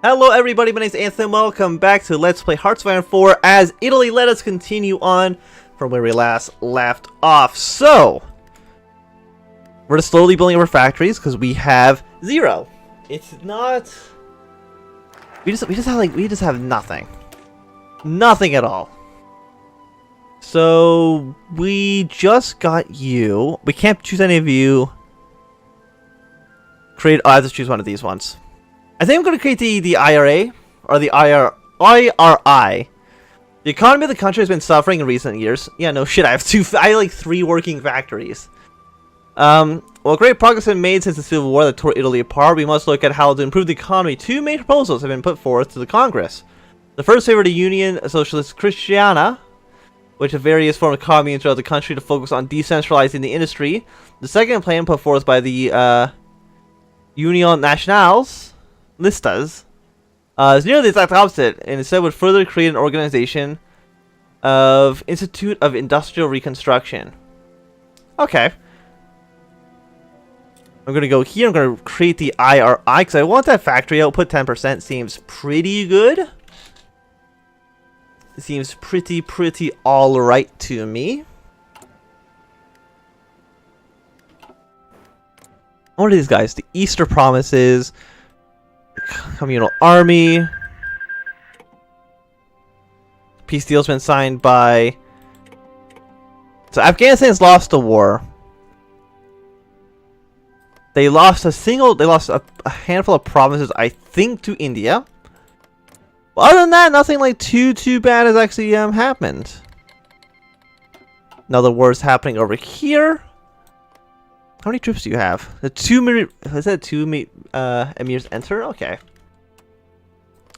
Hello everybody, my name is Anthony. Welcome back to Let's Play Hearts of Iron 4 as Italy. Let us continue on from where we last left off. So, we're just slowly building our factories because we have zero. It's not... We just have nothing. Nothing at all. So, we just got you. We can't choose any of you. I have to choose one of these ones. I think I'm going to create the IRA, or the IRI. The economy of the country has been suffering in recent years. Yeah, no shit, I have three working factories. Well, great progress has been made since the Civil War that tore Italy apart. We must look at how to improve the economy. Two main proposals have been put forth to the Congress. The first favored the Union Socialist Christiana, which have various forms of economy throughout the country to focus on decentralizing the industry. The second plan put forth by the Union Nationales, Listas, is nearly the exact opposite, and instead would further create an organization of Institute of Industrial Reconstruction. Okay. I'm going to go here, I'm going to create the IRI, because I want that factory output 10%, seems pretty good. It seems pretty alright to me. What are these guys? The Easter Promises, Communal Army. Peace deal's been signed by... So Afghanistan's lost the war. They lost a handful of provinces, I think, to India. But other than that, nothing like too bad has actually happened. Another war is happening over here. How many troops do you have? The is that two emirs enter? Okay.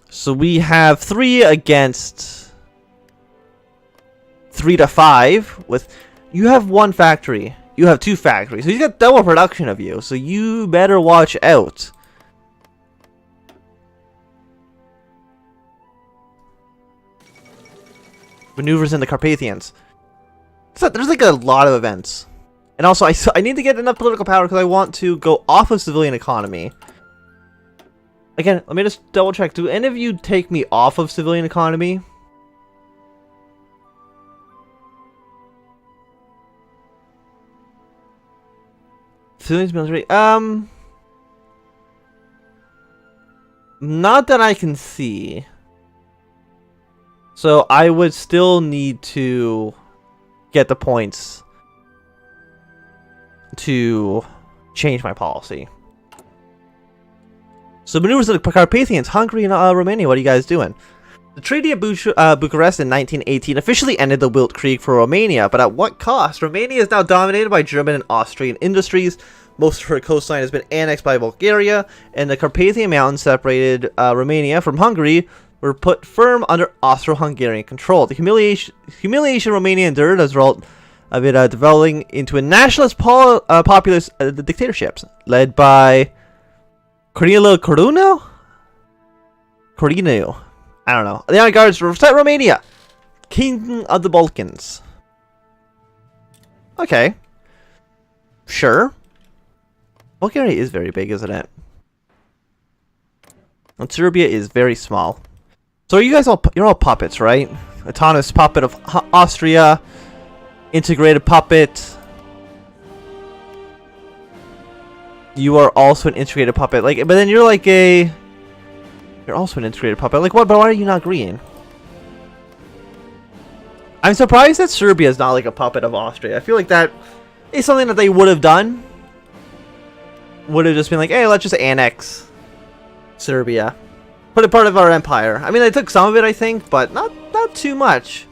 So we have 3 against 3 to 5 with... You have 1 factory. You have 2 factories. So he's got double production of you. So you better watch out. Maneuvers in the Carpathians. So there's like a lot of events. And also, I need to get enough political power because I want to go off of civilian economy. Again, let me just double check. Do any of you take me off of civilian economy? Civilians military. Not that I can see. So I would still need to get the points to change my policy. So maneuvers of the Carpathians, Hungary and Romania, what are you guys doing? The Treaty of Bucharest in 1918 officially ended the Wild Krieg for Romania, but at what cost? Romania is now dominated by German and Austrian industries. Most of her coastline has been annexed by Bulgaria, and the Carpathian Mountains separated Romania from Hungary were put firm under Austro-Hungarian control. The humiliation Romania endured as a result of it developing into a nationalist populist dictatorships led by Corneliu Corunu? Corneliu. I don't know. The Iron Guards reset Romania, King of the Balkans. Okay. Sure. Bulgaria is very big, isn't it? And Serbia is very small. So are you guys you're all puppets, right? Autonomous puppet of Austria. Integrated puppet. You are also an integrated puppet. But then you're like a... You're also an integrated puppet. Like, what? But why are you not green? I'm surprised that Serbia is not like a puppet of Austria. I feel like that is something that they would have done. Would have just been like, hey, let's just annex Serbia. Put it part of our empire. I mean, they took some of it, I think, but not too much.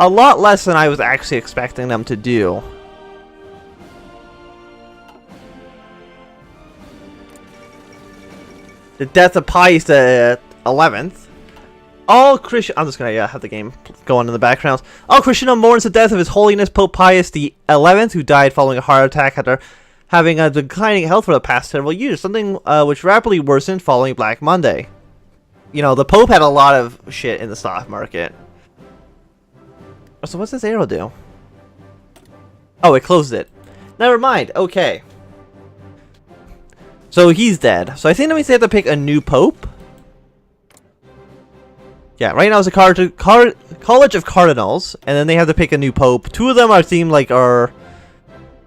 A lot less than I was actually expecting them to do. The death of Pius the 11th. All Christian... I'm just going to have the game go on in the background. All Christian mourns the death of His Holiness Pope Pius the 11th, who died following a heart attack after having a declining health for the past several years, something which rapidly worsened following Black Monday. You know, the Pope had a lot of shit in the stock market. So what's this arrow do? Oh, it closed it. Never mind. Okay. So he's dead. So I think that means they have to pick a new pope. Yeah, right now it's a College of Cardinals, and then they have to pick a new pope. Two of them seem like are,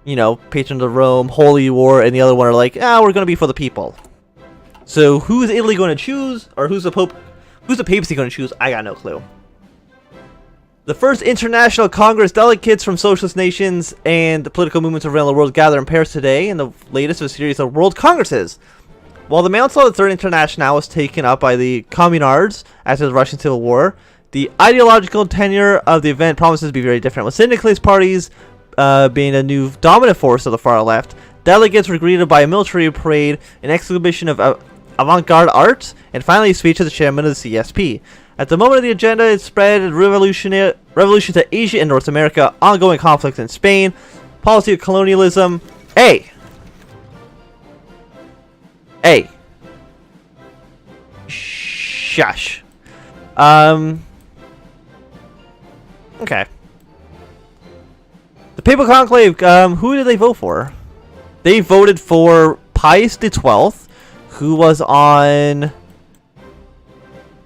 you know, patrons of Rome, Holy War, and the other one are like, we're gonna be for the people. So who's Italy going to choose, or who's the papacy going to choose? I got no clue. The first International Congress delegates from socialist nations and the political movements around the world gather in Paris today, and the latest of a series of world congresses. While the Council of the Third Internationale was taken up by the Communards after the Russian Civil War, the ideological tenure of the event promises to be very different. With syndicalist parties being a new dominant force of the far left, delegates were greeted by a military parade, an exhibition of avant-garde art, and finally a speech of the chairman of the CSP. At the moment of the agenda, it spread revolution to Asia and North America, ongoing conflicts in Spain, policy of colonialism. Shush. Okay. The Papal Conclave, who did they vote for? They voted for Pius XII, who was on...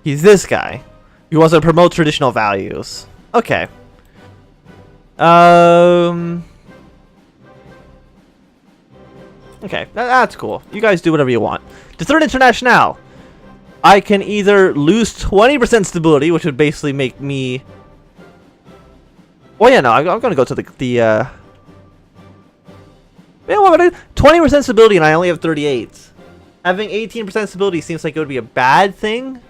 He's this guy. He wants to promote traditional values. Okay. Okay, that's cool. You guys do whatever you want. The Third Internationale. I can either lose 20% stability, which would basically make me... Oh yeah, no, I'm going to go to the yeah, what 20% stability and I only have 38. Having 18% stability seems like it would be a bad thing.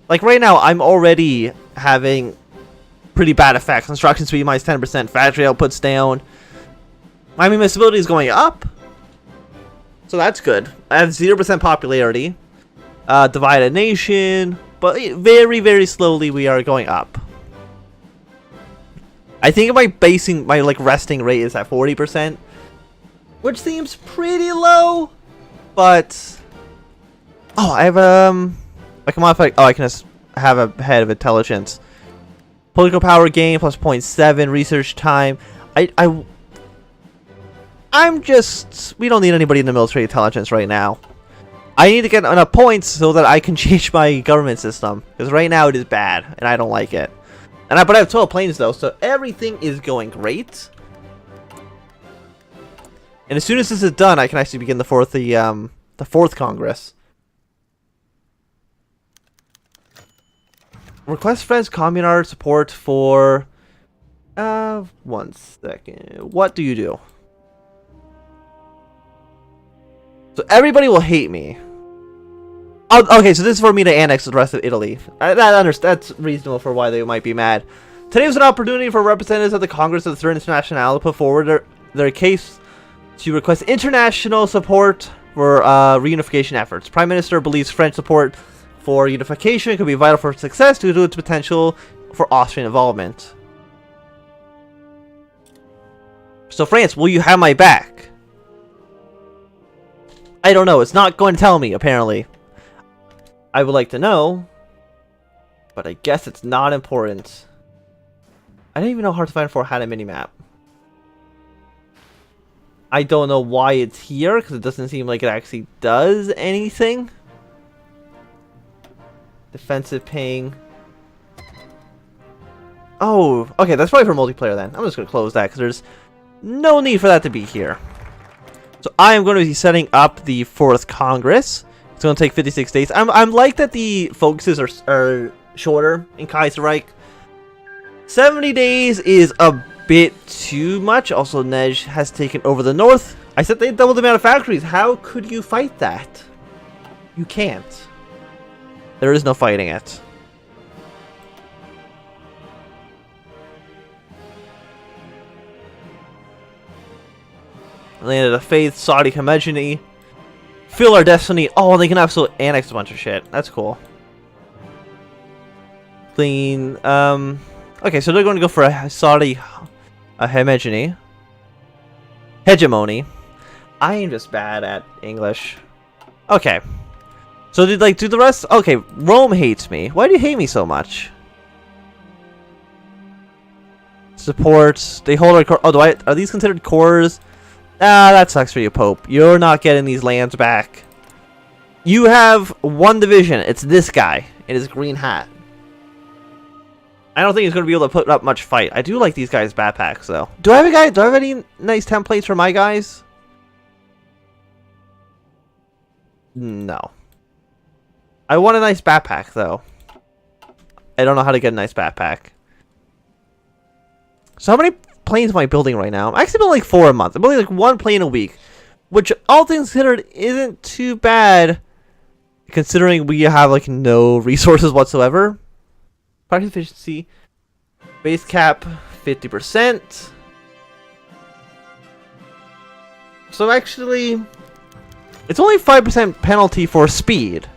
Like right now, I'm already having pretty bad effects. Construction speed minus 10%, factory output's down. I mean, my stability is going up. So that's good. I have 0% popularity. Divided nation. But very, very slowly we are going up. I think my resting rate is at 40%. Which seems pretty low. But... Oh, I have, I can modify... Oh, I can just have a head of intelligence. Political power gain plus 0.7. Research time. I'm just... We don't need anybody in the military intelligence right now. I need to get enough points so that I can change my government system. Because right now it is bad. And I don't like it. But I have 12 planes though. So everything is going great. And as soon as this is done, I can actually begin the fourth Congress. Request friends communard support for... 1 second. What do you do? So everybody will hate me. Oh, okay, so this is for me to annex the rest of Italy. That's reasonable for why they might be mad. Today was an opportunity for representatives of the Congress of the Third Internationale to put forward their case to request international support for reunification efforts. Prime Minister believes French support for unification could be vital for success due to its potential for Austrian involvement. So France, will you have my back? I don't know. It's not going to tell me, apparently. I would like to know, but I guess it's not important. I don't even know how to find for had a minimap. I don't know why it's here, because it doesn't seem like it actually does anything. Defensive ping. Oh, okay, that's probably for multiplayer then. I'm just going to close that, because there's no need for that to be here. So I am going to be setting up the 4th Congress. It's going to take 56 days. I'm like that the focuses are shorter in Kaiserreich. 70 days is a bit too much. Also, Nej has taken over the north. I said they doubled the amount of factories. How could you fight that? You can't. There is no fighting it. Land of the Faith, Saudi Homogeny. Feel our destiny. Oh, they can absolutely annex a bunch of shit. That's cool. Clean. Okay, so they're going to go for a Saudi Hegemony. I am just bad at English. Okay. So did do the rest? Okay, Rome hates me. Why do you hate me so much? Supports. They hold our core. Oh, are these considered cores? Ah, that sucks for you, Pope. You're not getting these lands back. You have one division. It's this guy in his green hat. I don't think he's going to be able to put up much fight. I do like these guys' backpacks, though. Do I have any nice templates for my guys? No. I want a nice backpack, though. I don't know how to get a nice backpack. So how many planes am I building right now? I'm actually building like 4 a month. I'm building like 1 plane a week. Which, all things considered, isn't too bad. Considering we have like no resources whatsoever. Product efficiency. Base cap, 50%. So actually, it's only 5% penalty for speed.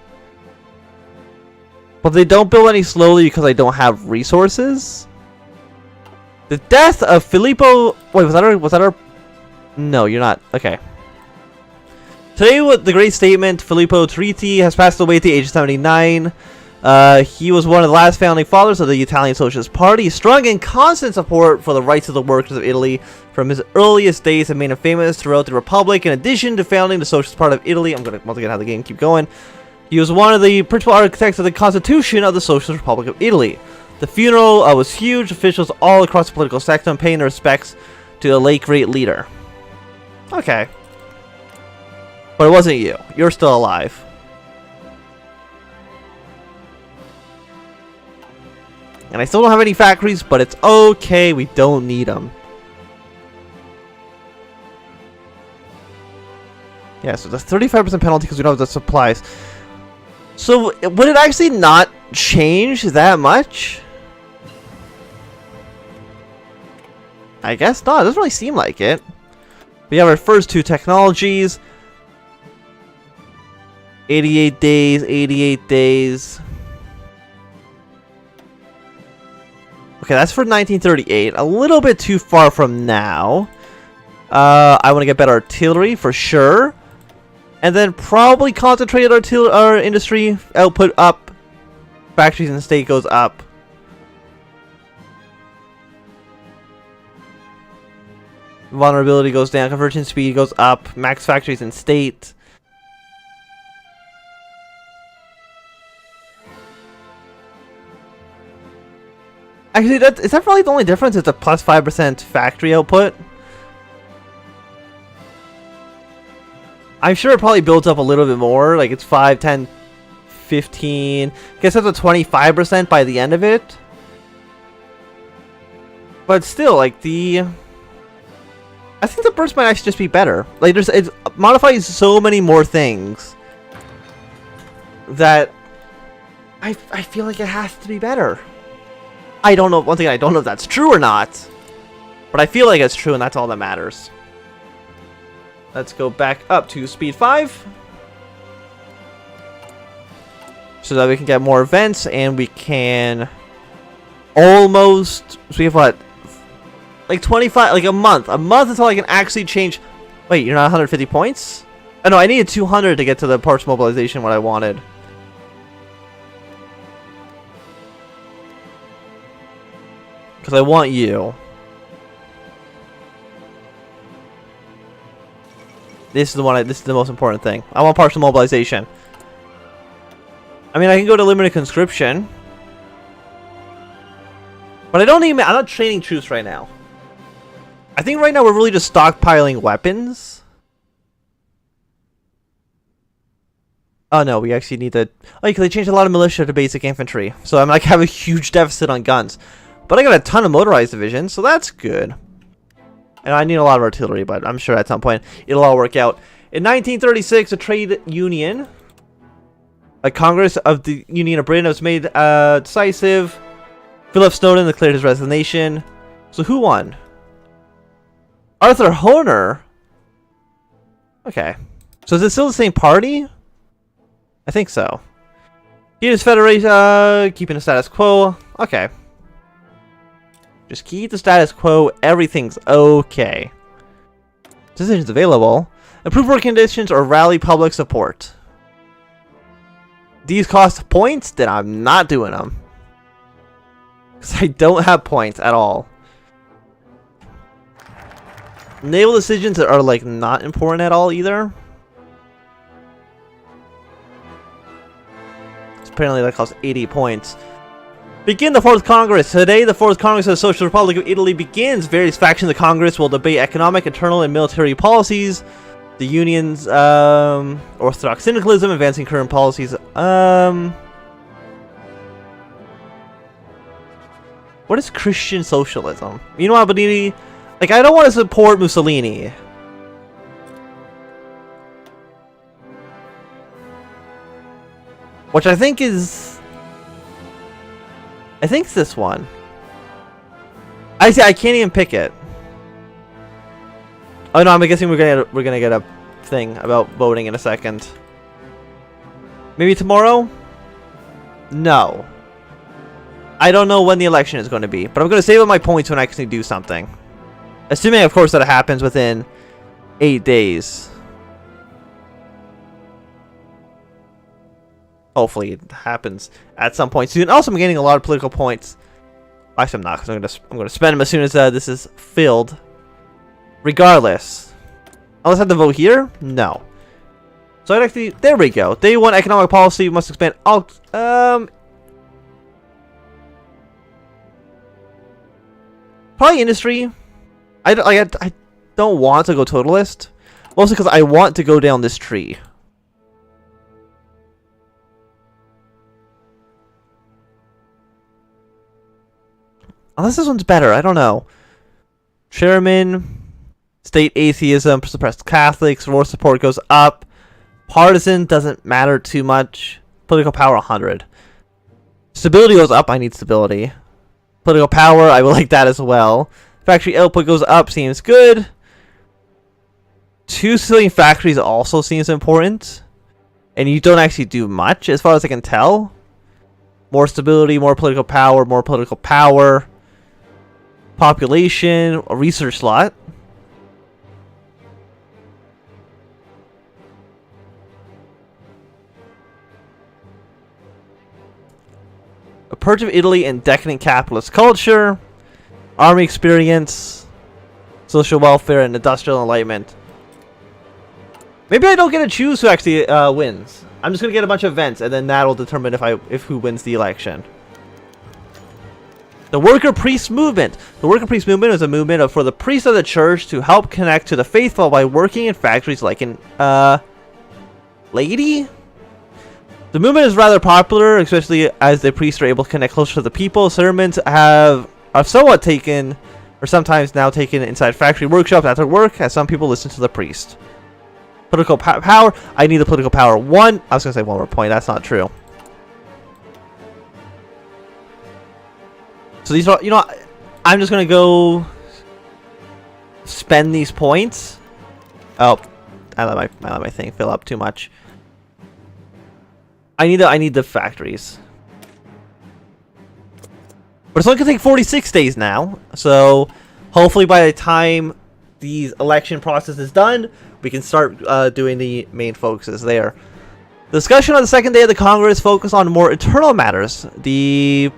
But they don't build any slowly because I don't have resources. The death of Filippo... Wait, was that our... No, you're not. Okay. Today, with the great statement, Filippo Triti has passed away at the age of 79. He was one of the last founding fathers of the Italian Socialist Party, strong and constant support for the rights of the workers of Italy from his earliest days and made him famous throughout the Republic. In addition to founding the Socialist Party of Italy, I'm going to once again have the game keep going. He was one of the principal architects of the Constitution of the Socialist Republic of Italy. The funeral was huge. Officials all across the political spectrum paying their respects to the late great leader. Okay. But it wasn't you. You're still alive. And I still don't have any factories, but it's okay. We don't need them. Yeah, so that's 35% penalty because we don't have the supplies. So, would it actually not change that much? I guess not. It doesn't really seem like it. We have our first 2 technologies. 88 days, 88 days. Okay, that's for 1938. A little bit too far from now. I want to get better artillery for sure. And then probably concentrate our industry output up. Factories in the state goes up. Vulnerability goes down. Conversion speed goes up. Max factories in state. Actually, is that probably the only difference? It's a plus 5% factory output. I'm sure it probably builds up a little bit more. Like it's 5, 10, 15. I guess that's a 25% by the end of it. But still, like I think the burst might actually just be better. Like it modifies so many more things that I feel like it has to be better. I don't know. One thing, I don't know if that's true or not, but I feel like it's true, and that's all that matters. Let's go back up to speed 5 so that we can get more events, and we can almost. So we have what, like 25, like a month until I can actually change. Wait, you're not 150 points? Oh no, I needed 200 to get to the parts mobilization. What I wanted. Because I want you. This is the one. This is the most important thing. I want partial mobilization. I mean, I can go to limited conscription, but I don't even. I'm not training troops right now. I think right now we're really just stockpiling weapons. Oh no, we actually need to. Oh, because they changed a lot of militia to basic infantry, so I'm like have a huge deficit on guns. But I got a ton of motorized divisions, so that's good. And I need a lot of artillery, but I'm sure at some point it'll all work out. In 1936, a trade union, a Congress of the Union of Britain, was made decisive. Philip Snowden declared his resignation. So who won? Arthur Honer? Okay. So is it still the same party? I think so. He is Federation, keeping the status quo. Okay. Just keep the status quo. Everything's okay. Decisions available. Improve work conditions or rally public support. These cost points? Then I'm not doing them. Because I don't have points at all. Naval decisions are like not important at all either. Apparently that costs 80 points. Begin the Fourth Congress. Today, the Fourth Congress of the Social Republic of Italy begins. Various factions of the Congress will debate economic, internal, and military policies. The Union's orthodox syndicalism, advancing current policies. What is Christian socialism? You know what, Benini? Like, I don't want to support Mussolini. Which I think is... I think it's this one. I can't even pick it. Oh no, I'm guessing we're gonna get a thing about voting in a second. Maybe tomorrow? No. I don't know when the election is going to be, but I'm going to save up my points when I actually do something. Assuming, of course, that it happens within 8 days. Hopefully it happens at some point soon. Also, I'm getting a lot of political points. Actually, I'm not, because I'm going to spend them as soon as this is filled. Regardless. Unless I have to vote here? No. So I'd actually... There we go. Day 1 economic policy must expand... Probably industry. I don't want to go totalist. Mostly because I want to go down this tree. Unless this one's better. I don't know. Chairman. State atheism. Suppressed Catholics. War support goes up. Partisan doesn't matter too much. Political power 100. Stability goes up. I need stability. Political power, I will like that as well. Factory output goes up, seems good. 2 civilian factories also seems important. And you don't actually do much, as far as I can tell. More stability, more political power, more political power. Population, a research slot. A purge of Italy and decadent capitalist culture. Army experience. Social welfare and industrial enlightenment. Maybe I don't get to choose who actually wins. I'm just going to get a bunch of events and then that'll determine if who wins the election. The Worker Priest Movement. The Worker Priest Movement is a movement for the priests of the church to help connect to the faithful by working in factories like in Lady? The movement is rather popular, especially as the priests are able to connect closer to the people. Sermons are somewhat taken, or sometimes now taken inside factory workshops after work, as some people listen to the priest. Political power. I need the political power 1. I was going to say 1 more point. That's not true. So these are, you know, I'm just going to go spend these points. Oh, I let my thing fill up too much. I need the factories. But it's only going to take 46 days now. So hopefully by the time the election process is done, we can start doing the main focuses there. The discussion on the second day of the Congress focused on more internal matters. The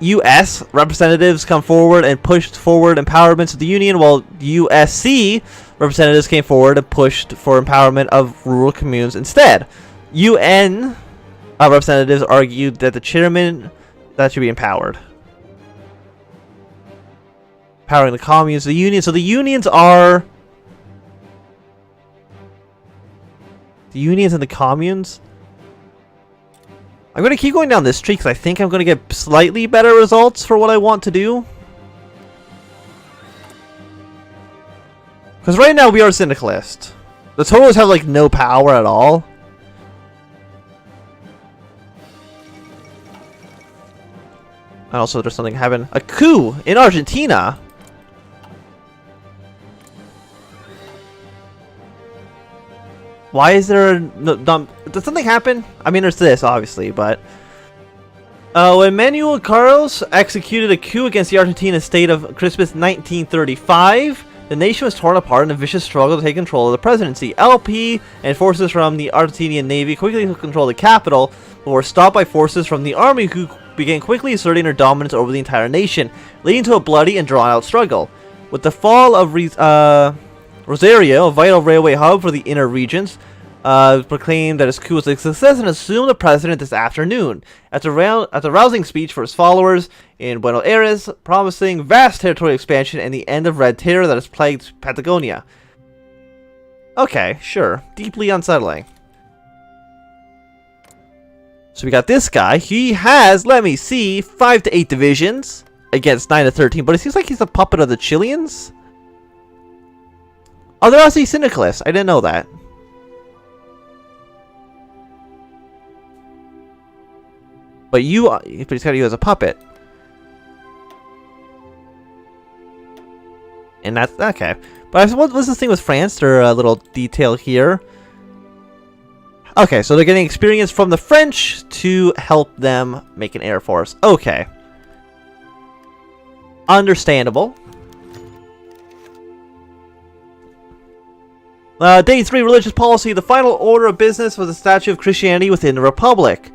U.S. representatives come forward and pushed forward empowerments of the Union, while USC representatives came forward and pushed for empowerment of rural communes instead. UN representatives argued that the chairman that should be empowered. Empowering the communes, the unions. So the unions are the unions and the communes. I'm going to keep going down this tree because I think I'm going to get slightly better results for what I want to do. Because right now we are syndicalist. The totals have like no power at all. And also there's something happening. A coup in Argentina. Why is there did something happen? I mean, there's this, obviously, but... when Manuel Carlos executed a coup against the Argentine state of Christmas 1935, the nation was torn apart in a vicious struggle to take control of the presidency. LP and forces from the Argentinian Navy quickly took control of the capital, but were stopped by forces from the army who began quickly asserting their dominance over the entire nation, leading to a bloody and drawn-out struggle. With the fall of Rosario, a vital railway hub for the inner regions, proclaimed that his coup was a success and assumed the president this afternoon at the rousing speech for his followers in Buenos Aires, promising vast territorial expansion and the end of red terror that has plagued Patagonia. Okay, sure. Deeply unsettling. So we got this guy. He has, let me see, 5 to 8 divisions against 9 to 13, but it seems like he's a puppet of the Chileans. Oh, they're also syndicalists. I didn't know that. But he's got you as a puppet. And that's okay. But what was this thing with France? Their little detail here. Okay, so they're getting experience from the French to help them make an air force. Okay. Understandable. Day 3, religious policy. The final order of business was the statue of Christianity within the Republic.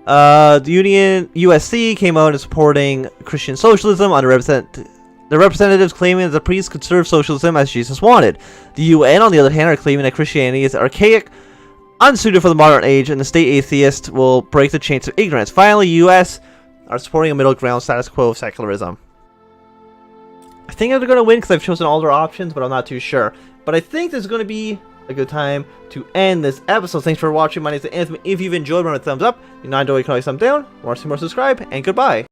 The Union USC came out and supporting Christian socialism under the representatives claiming that the priests could serve socialism as Jesus wanted. The UN, on the other hand, are claiming that Christianity is archaic, unsuited for the modern age, and the state atheist will break the chains of ignorance. Finally, US are supporting a middle ground status quo of secularism. I think they're going to win because I've chosen all their options, but I'm not too sure. But I think this is going to be a good time to end this episode. Thanks for watching. My name is Anthony. If you've enjoyed, remember to thumbs up. If you're not enjoying, you can always thumbs down. Want to see more, subscribe, and goodbye.